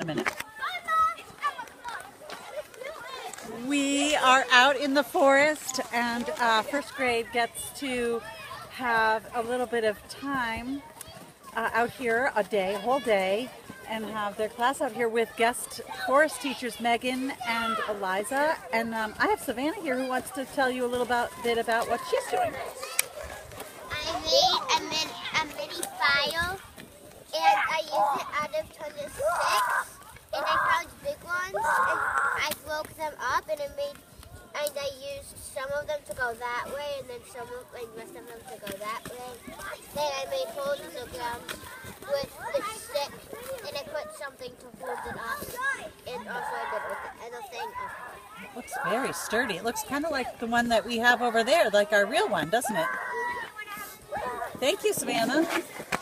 a minute. We are out in the forest, and first grade gets to have a little bit of time out here, a whole day, and have their class out here with guest forest teachers Megan and Eliza. And I have Savannah here who wants to tell you a little bit about what she's doing. I made a mini file, and I used it out of ton of sticks, and I found big ones, and I broke them up, and I used some of them to go that way, and then the rest of them to go that way. Then I made holes in the ground with the stick, and I put something to hold it up, and also I did with the other thing. It looks very sturdy. It looks kind of like the one that we have over there, like our real one, doesn't it? Thank you, Savannah.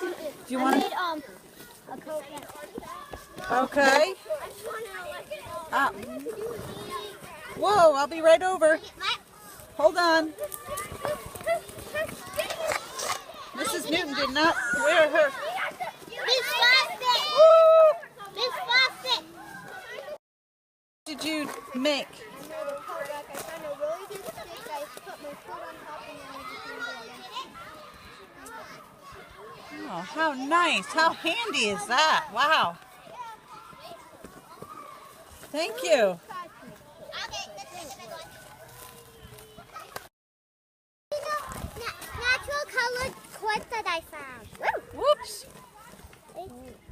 Do you want to? A coconut. Okay. Whoa, I'll be right over. Hold on. Mrs. Newton did not wear her. Miss Fawcett. What did you make? I found a really good stick. I put my foot on top and then Oh, how nice. How handy is that? Wow. Thank you. Natural colored quartz that I found. Whoops.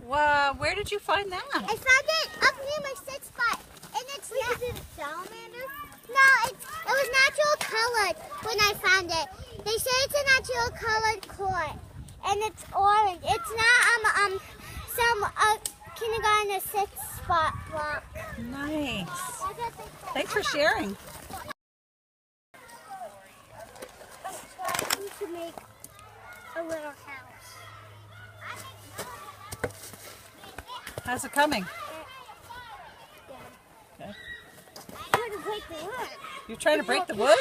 Wow, where did you find that? I found it up near my sit spot. And it's not. Is it a salamander? No, it was natural colored when I found it. They say it's a natural colored quartz. And it's orange. It's not some kindergarten sit spot rock. Nice. Thanks for sharing. To make a little house. How's it coming? Okay. I'm trying to break the wood. You're trying to break the wood?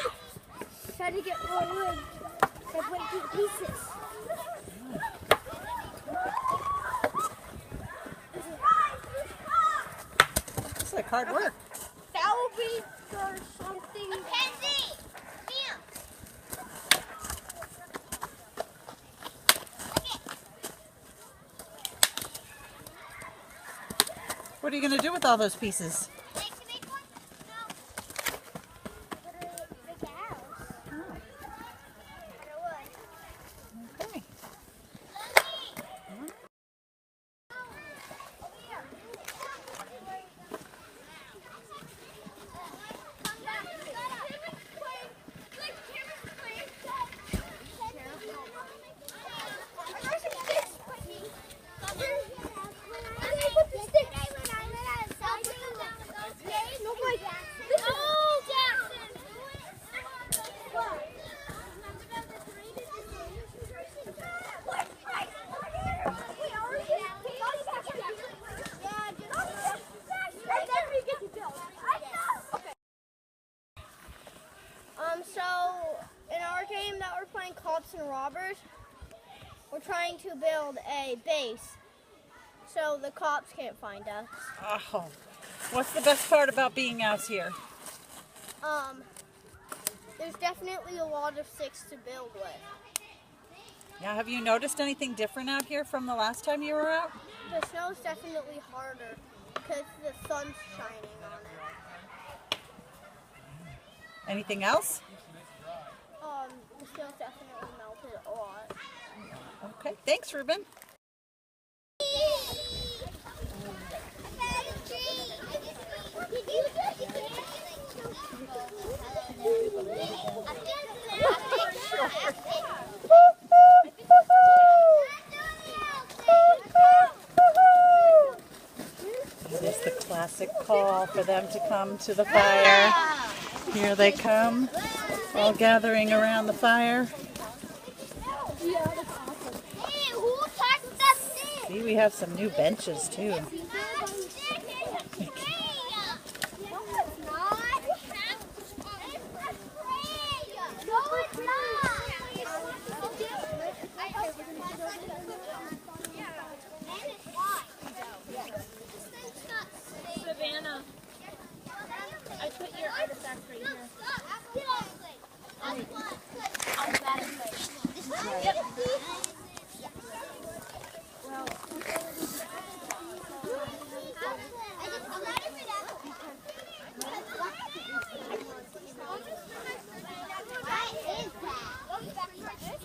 Trying to get more wood. I break two pieces. It's like hard work. That will be for something. Mackenzie! What are you going to do with all those pieces? Okay. So in our game that we're playing Cops and Robbers, we're trying to build a base so the cops can't find us. Oh, what's the best part about being out here? There's definitely a lot of sticks to build with. Yeah, have you noticed anything different out here from the last time you were out? The snow's definitely harder because the sun's shining on it. Anything else? The snow's definitely melted a lot. Okay, thanks, Ruben. It is the classic call for them to come to the fire. Here they come, all gathering around the fire. See, we have some new benches too. stacked right here.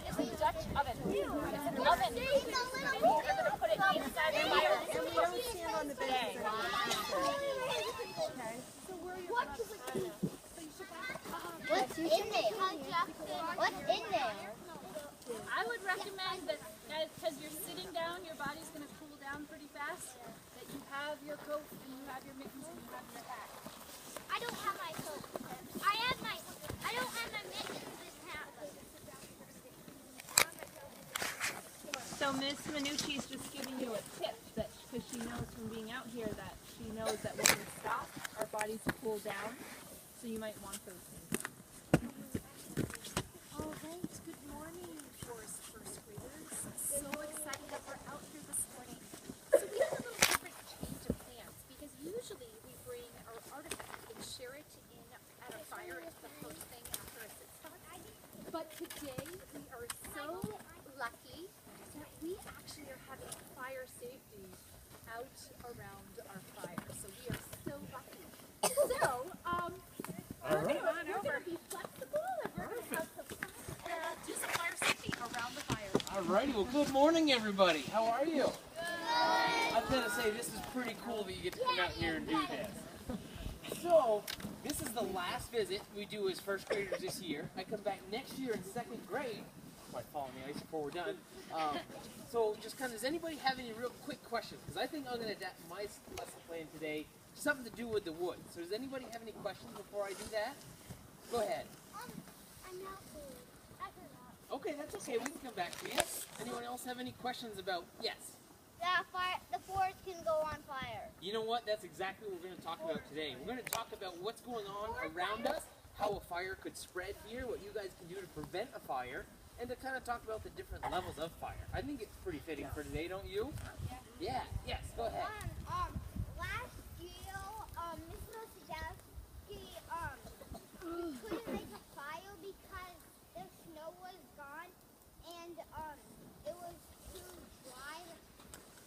It's a Dutch oven. It's an oven. You're going to put it inside the fire. What's in there? What's in there? I would recommend that, because you're sitting down, your body's going to cool down pretty fast, that you have your coat and you have your mittens and you have your hat. I don't have my coat. I don't have my mittens and hat. So Miss Minucci's just giving you a tip that because she knows from being out here that she knows that when we stop, our bodies cool down. So you might want those things. All right, good morning, Forest first graders. So excited that we're out here this morning. So we have a little different change of plans because usually we bring our artifact and share it in at a fire. It's the first thing after a sit start. But today we are so lucky that we actually are having fire safety out around our fire. So we are so lucky. So, we're going to be flexible and we're going to have some fun and do some fire safety around the fire. Alrighty, well good morning everybody. How are you? Good. I've got to say this is pretty cool that you get to come out here and do this. So, this is the last visit we do as first graders this year. I come back next year in second grade. Might fall on the ice before we're done. So just kind of, does anybody have any real quick questions? Because I think I'm going to adapt my lesson plan today to something to do with the wood. So does anybody have any questions before I do that? Go ahead. I'm not cold. I forgot. Okay, that's okay. We can come back to you. Anyone else have any questions about, yes? The forest can go on fire. You know what? That's exactly what we're going to talk about today. We're going to talk about what's going on around us, how a fire could spread here, what you guys can do to prevent a fire, and to kind of talk about the different levels of fire. I think it's pretty fitting for today, don't you? Yeah. Yes, go ahead. Last year, Miss Nosijowski, we couldn't make a fire because the snow was gone and it was too dry.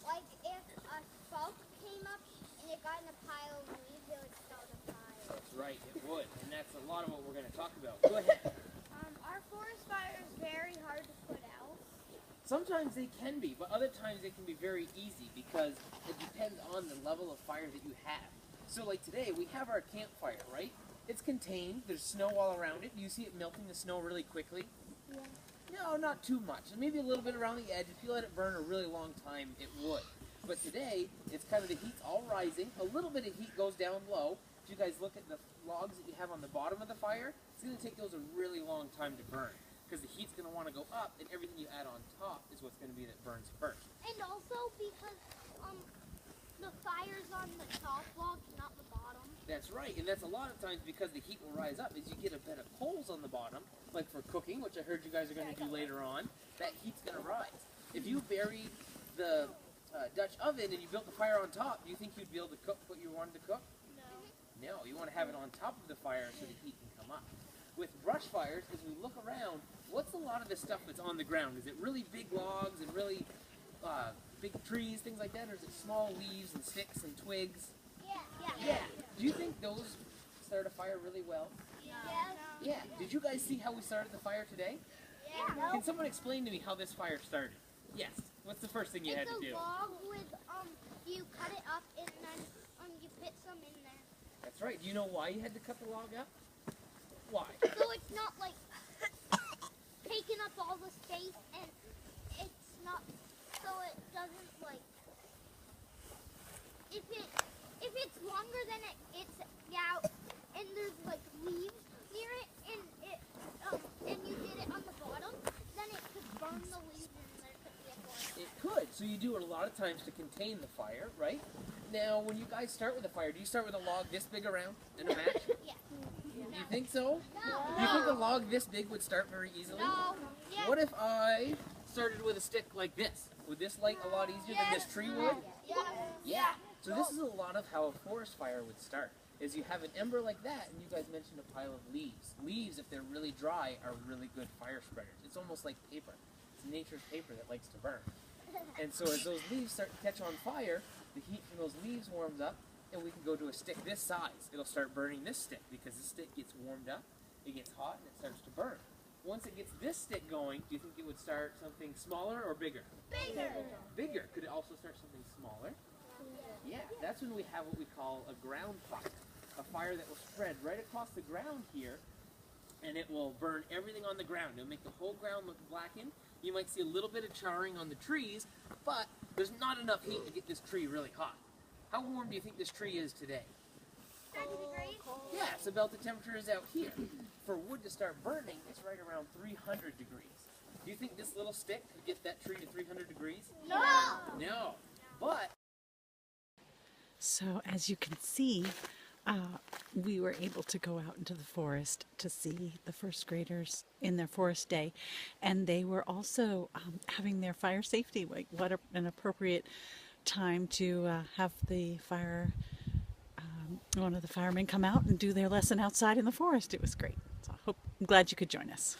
Like if a spark came up and it got in a pile of leaves, it would start a fire. That's right, it would. And that's a lot of what we're going to talk about. Go ahead. Our forest fire is very hard to put out. Sometimes they can be, but other times they can be very easy because it depends on the level of fire that you have. So like today, we have our campfire, right? It's contained, there's snow all around it. Do you see it melting the snow really quickly? Yeah. No, not too much. Maybe a little bit around the edge. If you let it burn a really long time, it would. But today, it's kind of the heat's all rising. A little bit of heat goes down low. If you guys look at the logs that you have on the bottom of the fire, it's going to take those a really long time to burn. Because the heat's going to want to go up, and everything you add on top is what's going to be that burns first. And also because the fire's on the top log, not the bottom. That's right, and that's a lot of times because the heat will rise up as you get a bed of coals on the bottom, like for cooking, which I heard you guys are going to do later on, that heat's going to rise. If you buried the Dutch oven and you built the fire on top, do you think you'd be able to cook what you wanted to cook? No, you want to have it on top of the fire so the heat can come up. With brush fires, as we look around, what's a lot of the stuff that's on the ground? Is it really big logs and really big trees, things like that, or is it small leaves and sticks and twigs? Yeah. Do you think those start a fire really well? Yeah. Did you guys see how we started the fire today? Yeah. Can someone explain to me how this fire started? Yes. What's the first thing you had to do? It's a log with, you cut it up and then you put some in there. That's right. Do you know why you had to cut the log up? Why? So it's not like taking up all the space and it's not, so it doesn't like, if it's longer than it's out and there's like leaves near it and you did it on the bottom, then it could burn the leaves and there could be a fire. It could. So you do it a lot of times to contain the fire, right? Now, when you guys start with a fire, do you start with a log this big around in a match? Yeah. You think so? No. Do you think a log this big would start very easily? No. Yeah. What if I started with a stick like this? Would this light a lot easier than this tree would? Yeah. Yeah. So this is a lot of how a forest fire would start. is you have an ember like that, and you guys mentioned a pile of leaves. Leaves, if they're really dry, are really good fire spreaders. It's almost like paper. It's nature's paper that likes to burn. And so as those leaves start to catch on fire, the heat from those leaves warms up, and we can go to a stick this size. It'll start burning this stick because the stick gets warmed up, it gets hot, and it starts to burn. Once it gets this stick going, do you think it would start something smaller or bigger? Bigger. Bigger. Could it also start something smaller? Yeah, that's when we have what we call a ground fire. A fire that will spread right across the ground here, and it will burn everything on the ground. It'll make the whole ground look blackened. You might see a little bit of charring on the trees, but there's not enough heat to get this tree really hot. How warm do you think this tree is today? 90 degrees? Yeah, it's about the temperature is out here. For wood to start burning, it's right around 300 degrees. Do you think this little stick could get that tree to 300 degrees? No. No. But So as you can see, we were able to go out into the forest to see the first graders in their forest day, and they were also having their fire safety week. What an appropriate time to have the fire, one of the firemen come out and do their lesson outside in the forest. It was great. So I'm glad you could join us.